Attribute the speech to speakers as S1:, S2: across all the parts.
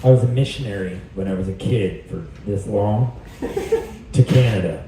S1: I was a missionary when I was a kid for this long to Canada.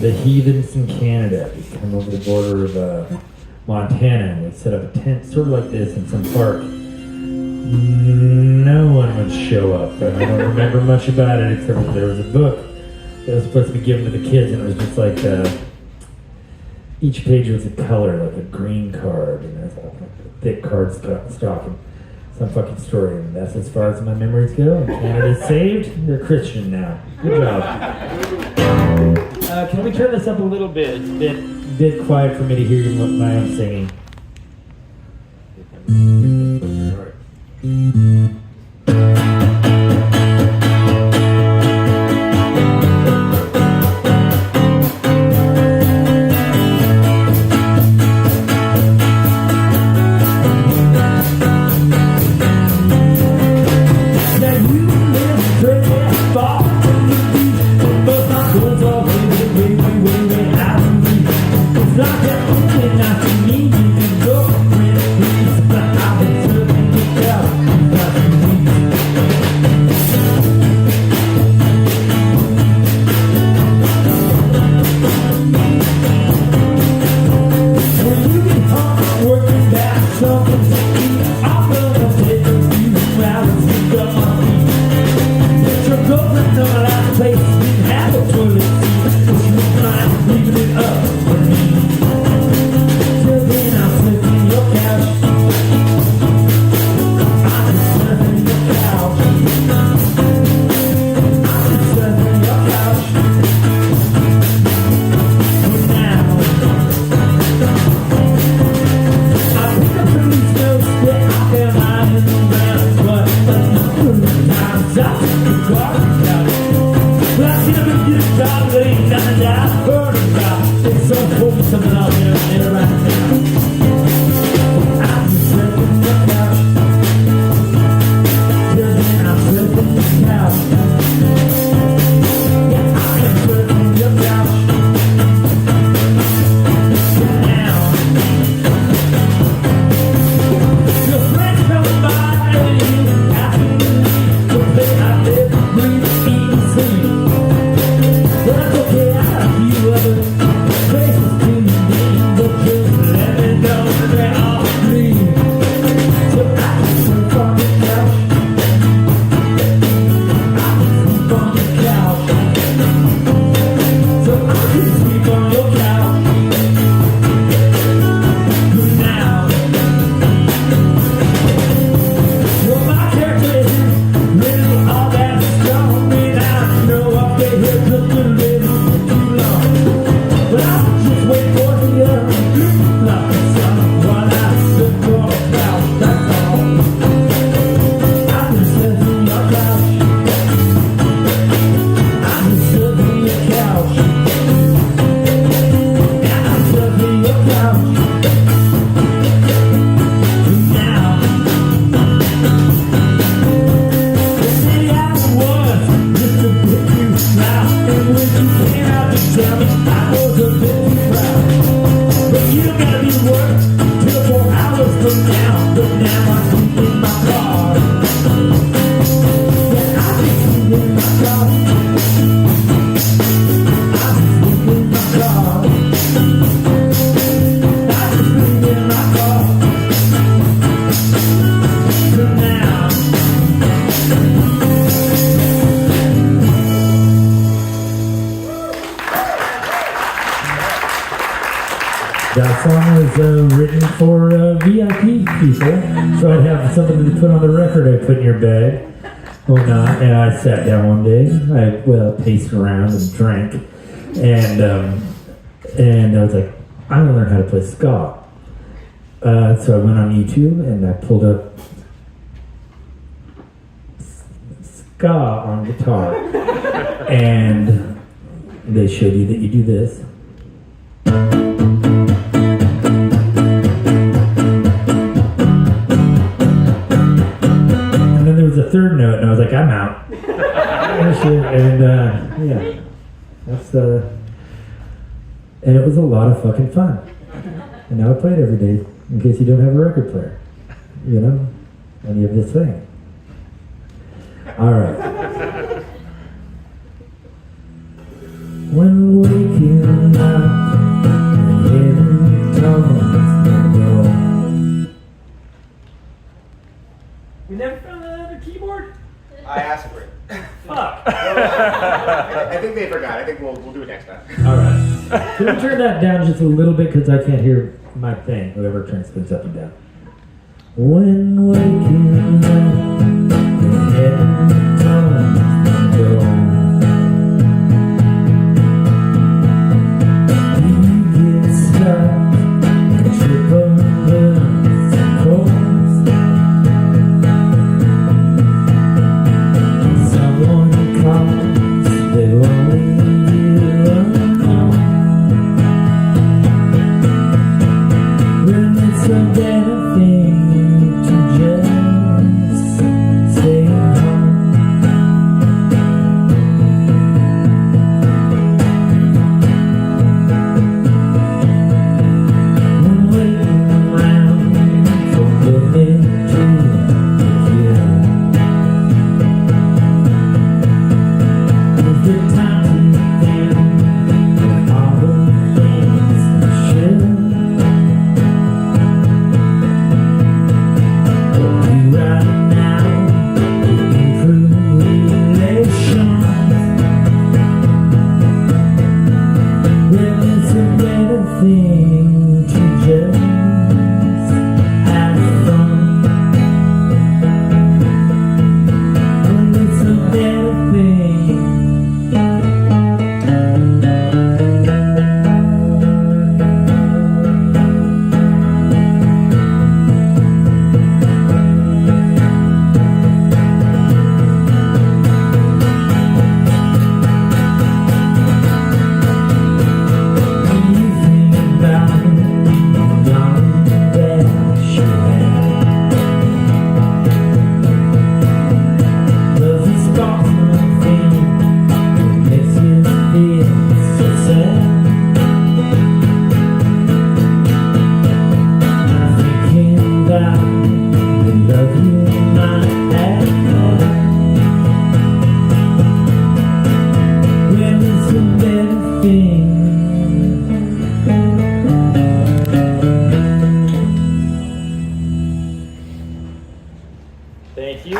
S1: The heathens in Canada would come over the border of Montana and would set up a tent sort of like this in some park. No one would show up, and I don't remember much about it except that there was a book that was supposed to be given to the kids, and it was just like each page was a color, like a green card, and a thick card stock, and some fucking story, and that's as far as my memories go. And Canada's saved. They're Christian now. Good job. Can we turn this up a little bit? It's a bit quiet for me to hear my own singing. All right. That song was written for VIP people, so I'd have something to put on the record I put in your bag or not. And I sat down one day, I paced around and drank, and I was like, I'm gonna learn how to play ska. So I went on YouTube and I pulled up ska on guitar, and they showed you that you do this. The third note, and I was like, I'm out. And yeah, that's and it was a lot of fucking fun. And now I play it every day in case you don't have a record player, you know, and you have this thing. All right. When waking up and hearing tones go. We never found another keyboard?
S2: I asked for it.
S1: Fuck.
S2: I think they forgot. I think we'll do it next time.
S1: All right. Can we turn that down just a little bit because I can't hear my thing, whoever turns things up and down. When waking up and hearing tones go. Thank you.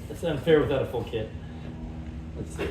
S1: That's unfair without a full kit. Let's see.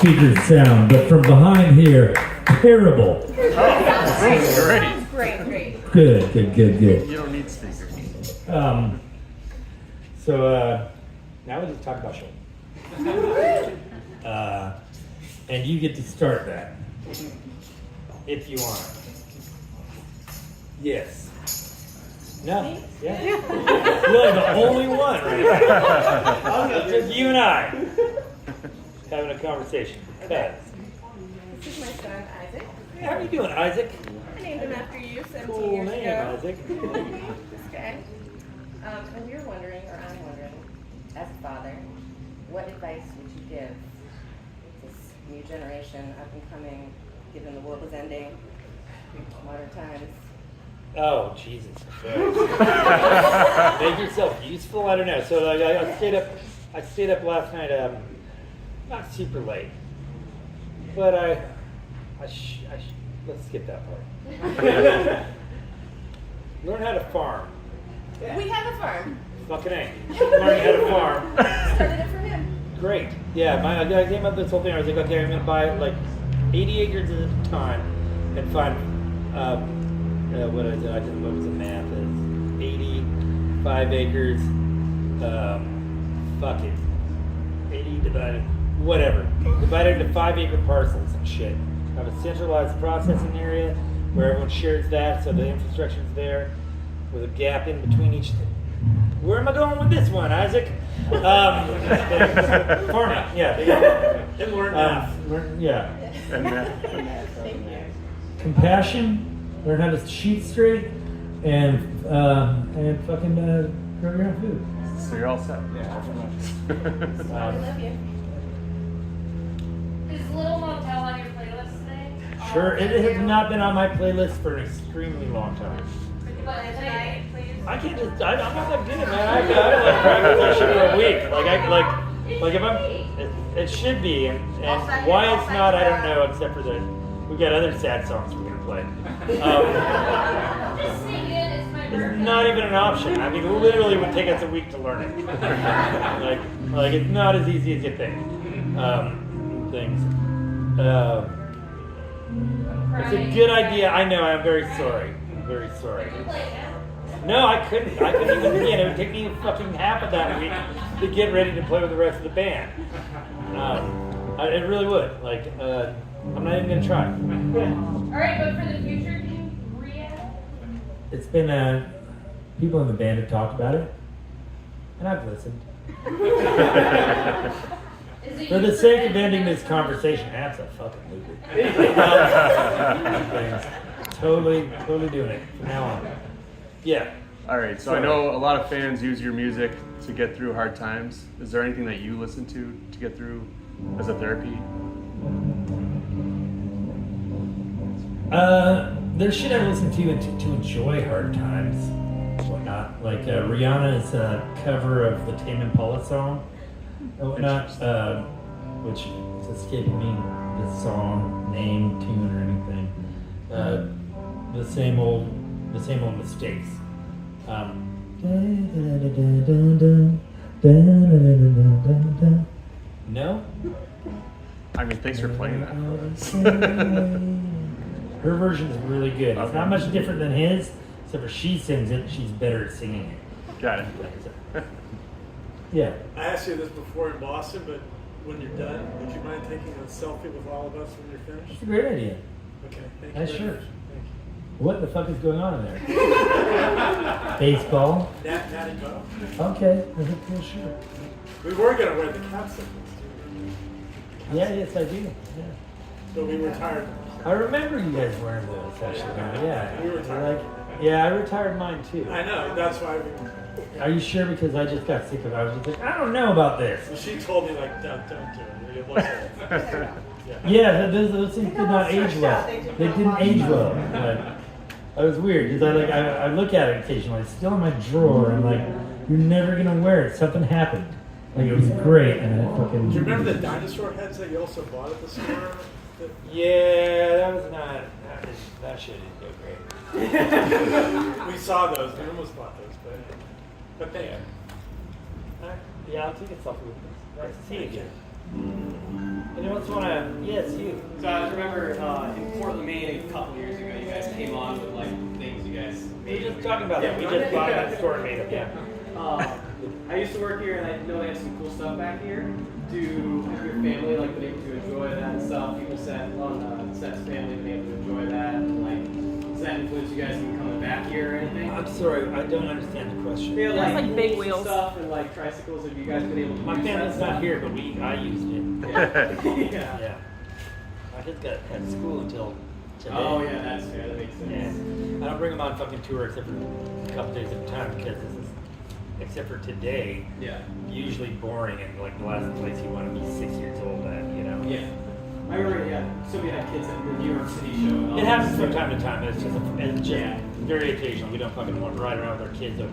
S1: speakers sound, but from behind here, terrible.
S3: Great.
S1: Good.
S3: You don't need speakers.
S1: So now we just talk about show. And you get to start that. If you want. Yes. No. Yeah. You're like the only one right now. It's just you and I having a conversation. Because.
S4: This is my son, Isaac.
S1: How are you doing, Isaac?
S4: I named him after you 17
S1: Cool
S4: years
S1: name,
S4: ago.
S1: Isaac.
S4: This guy. And you're wondering, or I'm wondering, as a father, what advice would you give this new generation, up and coming, given the world is ending, modern times?
S1: Oh, Jesus. Make yourself useful? I don't know. So like, I stayed up last night, not super late. But let's skip that part. Learn how to farm.
S4: We have a farm.
S1: Fucking A. Learning how to farm.
S4: Started it for him.
S1: Great. Yeah, I came up with this whole thing. I was like, okay, I'm going to buy like 80 acres at a time and find, what is it? What was the math? It's 85 acres. Fuck it. 80 divided, whatever. Divided into 5-acre parcels and shit. Have a centralized processing area where everyone shares that, so the infrastructure's there with a gap in between each thing. Where am I going with this one, Isaac? Farming, yeah.
S2: And learn math.
S1: Yeah.
S3: And that.
S4: Thank you.
S1: Compassion, learn how to shoot straight, and fucking grow your own food.
S3: So you're all set.
S4: I love you.
S5: Is Little Motel on your playlist today?
S1: Sure, it has not been on my playlist for an extremely long time.
S5: But tonight, please.
S1: I can't just, I'm not that good, man. I like practice that shit for a week. Like if I'm, it should be, and why it's not, I don't know, except for that we've got other sad songs we're gonna play.
S5: Just sing it. It's my
S1: It's
S5: birthday.
S1: not even an option. I mean, it literally would take us a week to learn it. like it's not as easy as you think. Things. It's a good idea. I know. I'm very sorry. I'm very sorry. No, I couldn't. I couldn't even begin. It would take me fucking half of that week to get ready to play with the rest of the band. It really would. Like, I'm not even gonna try.
S5: All right, but for the future, can you re-add?
S1: It's been people in the band have talked about it, and I've listened.
S5: Is it
S1: For the
S5: you
S1: sake of
S5: for
S1: ending this
S5: next
S1: conversation, absolutely. Totally doing it from now on. Yeah.
S3: All right. So I know a lot of fans use your music to get through hard times. Is there anything that you listen to get through as a therapy?
S1: There's shit I listen to enjoy hard times, whatnot. Like Rihanna's cover of the Tame Impala song, and whatnot, which is escaping me the song name, tune, or anything. The same old mistakes. No.
S3: I mean, thanks for playing that for us.
S1: Her version is really good. It's
S3: Okay.
S1: not much different than his, except for she sings it. She's better at singing it.
S3: Got it.
S1: Yeah.
S6: I asked you this before in Boston, but when you're done, would you mind taking a selfie with all of us when you're
S1: That's
S6: finished?
S1: a great idea.
S6: Okay, thank you.
S1: Yeah,
S6: very
S1: sure.
S6: much. Thank
S1: What the fuck is going on in there? Baseball?
S6: you. Natty Bo.
S1: Okay. Yeah, sure.
S6: We were going to wear the capsules,
S1: Yeah, yes, I do. Yeah.
S6: but we retired.
S1: I remember you guys wearing those, actually. Yeah.
S6: We retired.
S1: Yeah, I retired mine too.
S6: I know, that's why
S1: Are you sure? Because I just got sick of it. I was just like, I don't know about this.
S6: she told me, like, don't do it. It looks like
S1: Yeah, those things did not age well. They didn't age well. It was weird because I look at it occasionally. It's still in my drawer. I'm like, you're never gonna wear it. Something happened. Like it was great, and then it fucking.
S6: Do you remember the dinosaur heads that you also bought at the store?
S1: Yeah, that was not. That shit didn't go great.
S6: We saw those. We almost bought those, but thank you.
S1: Yeah, I'll take a selfie with this. Nice to see you again. Anyone else wanna? Yes, you.
S7: So I remember in Portland, Maine, a couple years ago, you guys came on with like things you guys
S1: We
S7: made.
S1: were just talking about that. We just bought that store and made it. Yeah.
S7: I used to work here, and I know they have some cool stuff back here. Do your family like been able to enjoy that and stuff? People said on Seth's family been able to enjoy that, and like does that influence you guys in coming back here or anything?
S1: I'm sorry, I don't understand the question.
S7: They have
S8: There's, like, big
S7: and
S8: wheels.
S7: stuff and like tricycles. Have you guys been able to?
S1: My
S7: use
S1: family's
S7: that
S1: not here, but I used it.
S7: stuff? Yeah.
S1: Yeah. My kids got at school until today.
S7: Oh yeah, that's fair. That makes sense.
S1: Yeah. I don't bring them on fucking tour except for a couple days at a time because this is, except for today,
S7: Yeah.
S1: usually boring and like the last place you want to be 6 years old at, you know?
S7: Yeah. I remember, yeah, so we had kids at the New York City show. And all
S1: It happens
S7: that
S1: from
S7: stuff.
S1: time to time. It's just
S7: Yeah.
S1: very occasional. We don't fucking want to ride around with our kids. That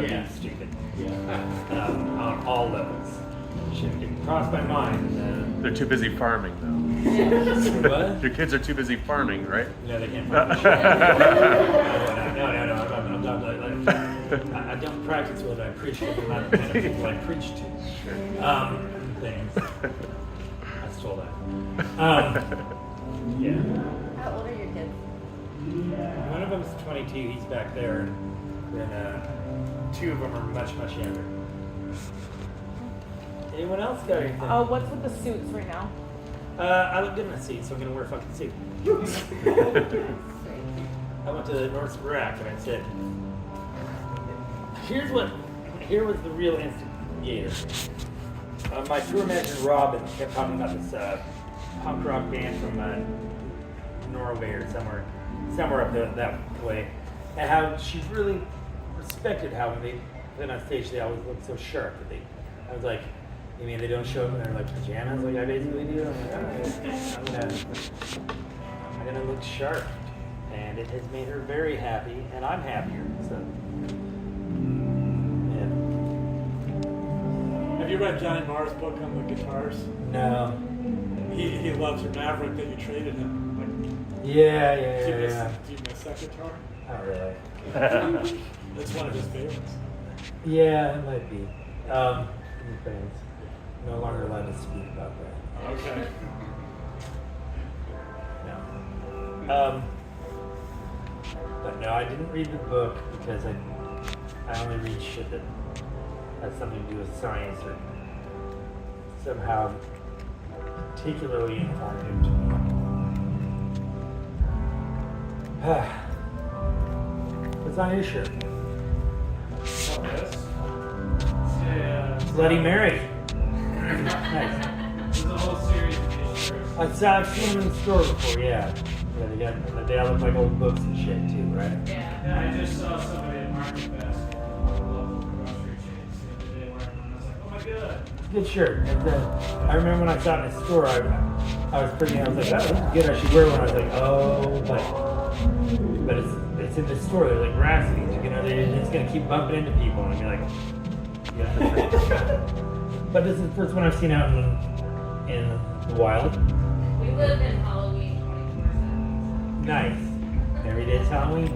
S1: would
S7: Yeah.
S1: be stupid.
S7: Yeah.
S1: On all levels. Shit didn't cross my mind.
S3: They're too busy farming, though.
S1: What?
S3: Your kids are too busy farming, right?
S1: No, they can't find shit. No. I'm not like, I don't practice what I preach to. I'm not the kind of people I preach to.
S3: Sure.
S1: Things. I stole that. Yeah.
S4: How old are your kids?
S1: One of them's 22. He's back there, and then two of them are much younger. Anyone else got anything?
S8: What's with the suits right now?
S1: I look good in a suit, so I'm gonna wear a fucking suit. I went to North Iraq and I said, here was the real instigator. My tour manager Robin kept talking about this punk rock band from Norway or somewhere up that way, and how she really respected how when they went on stage they always looked so sharp. I was like, you mean they don't show up in their like pajamas like I basically do? I'm like, all right, I'm gonna look sharp, and it has made her very happy, and I'm happier. So, yeah.
S6: Have you read Johnny Marr's book on the guitars?
S1: No.
S6: He loves your Maverick that you traded him. Like,
S1: Yeah.
S6: do you miss that guitar?
S1: Not really.
S6: That's one of his favorites.
S1: Yeah, it might be. Thanks. No longer allowed to speak about that.
S6: Okay.
S1: No. But no, I didn't read the book because I only read shit that has something to do with science or somehow particularly informative to me. What's on your shirt?
S7: Oh, yes. Yeah.
S1: Bloody Mary. Nice.
S7: There's a whole series of these shirts.
S1: I've seen them in the store before, yeah. Yeah, they all look like old books and shit too, right?
S7: Yeah, I just saw somebody at Market Basket, one of the local grocery chains, the other day wearing one. I was like, oh my god.
S1: Good shirt. And I remember when I saw it in the store, I was like, oh, this is good. I should wear one. I was like, oh, but it's in the store. They're like grassy. You know, it's gonna keep bumping into people, and I'll be like, yeah. But this is the first one I've seen out in the wild.
S5: We live in Halloween 24/7.
S1: Nice. Every day's Halloween.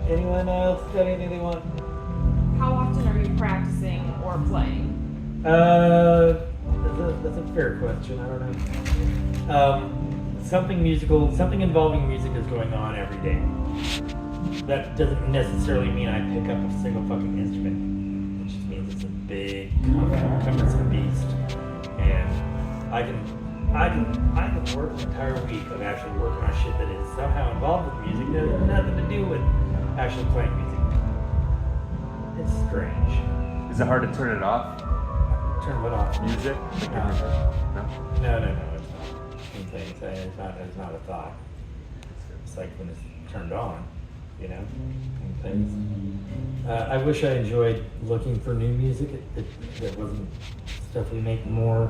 S1: Anyone else got anything they want?
S8: How often are you practicing or playing?
S1: That's a fair question. I don't know. Something involving music is going on every day. That doesn't necessarily mean I pick up a single fucking instrument. It just means it's a big, cumbersome beast, and I can work an entire week of actually working on shit that is somehow involved with music that has nothing to do with actually playing music. It's strange.
S3: Is it hard to turn it off?
S1: Turn what off?
S3: Music?
S1: No.
S3: No?
S1: No, it's not. It's not a thought. It's like when it's turned on, you know? And things. I wish I enjoyed looking for new music. It wasn't stuff we make more,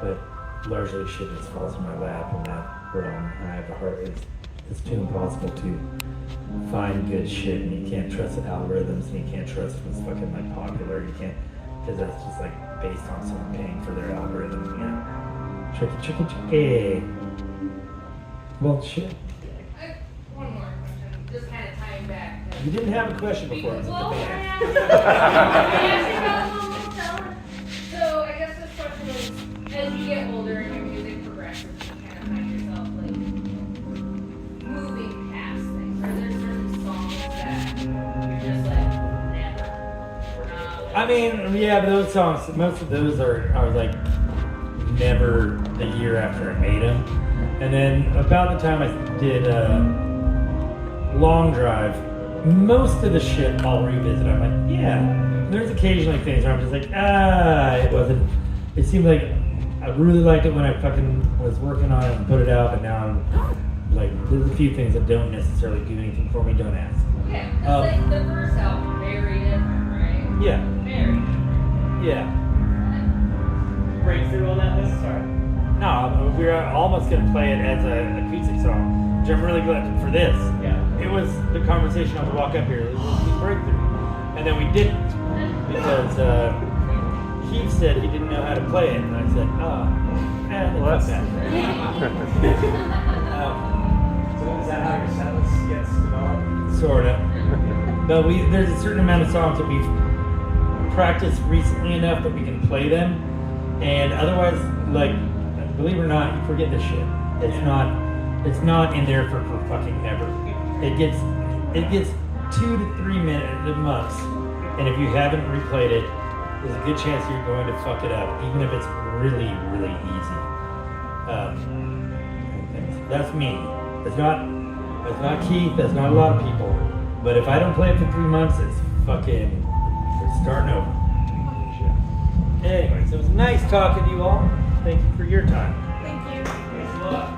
S1: but largely shit just falls in my lap in that realm. And I have a heart. It's too impossible to find good shit, and you can't trust the algorithms, and you can't trust what's fucking like popular. You can't, because that's just like based on someone paying for their algorithm, you know. Tricky. Well, shit.
S5: One more question, just kind of tying back. to-
S1: You didn't have a question before. It was
S5: Well,
S1: the
S5: I
S1: band.
S5: asked you about a little. So I guess this question is, as you get older, You're just like, never. We're not.
S1: I mean, yeah, but those songs, most of those are like never the year after I made them. And then about the time I did Long Drive, most of the shit I'll revisit. I'm like, yeah. There's occasionally things where I'm just like, it wasn't. It seemed like I really liked it when I fucking was working on it and put it out, but now I'm like, there's a few things that don't necessarily do anything for me. Don't ask.
S5: Yeah, because like the first album, very different, right?
S1: Yeah.
S5: Very different.
S1: Yeah.
S7: Breakthrough on that list? Sorry.
S1: No, we were almost gonna play it as an acoustic song, which I'm really glad for this.
S7: Yeah.
S1: It was the conversation on the walk up here. It was the breakthrough, and then we didn't because Heath said he didn't know how to play it, and I said, well, that's that.
S7: So is that how your set list gets developed?
S1: Sorta. But there's a certain amount of songs that we've practiced recently enough that we can play them, and otherwise, like, believe it or not, you forget this shit. It's not in there for fucking ever. It gets 2 to 3 minutes at most, and if you haven't replayed it, there's a good chance you're going to fuck it up, even if it's really, really easy. That's me. That's not Keith. That's not a lot of people. But if I don't play it for 3 months, it's starting over. Anyway, so it was nice talking to you all. Thank you for your time.
S8: Thank you.
S7: Thanks a lot.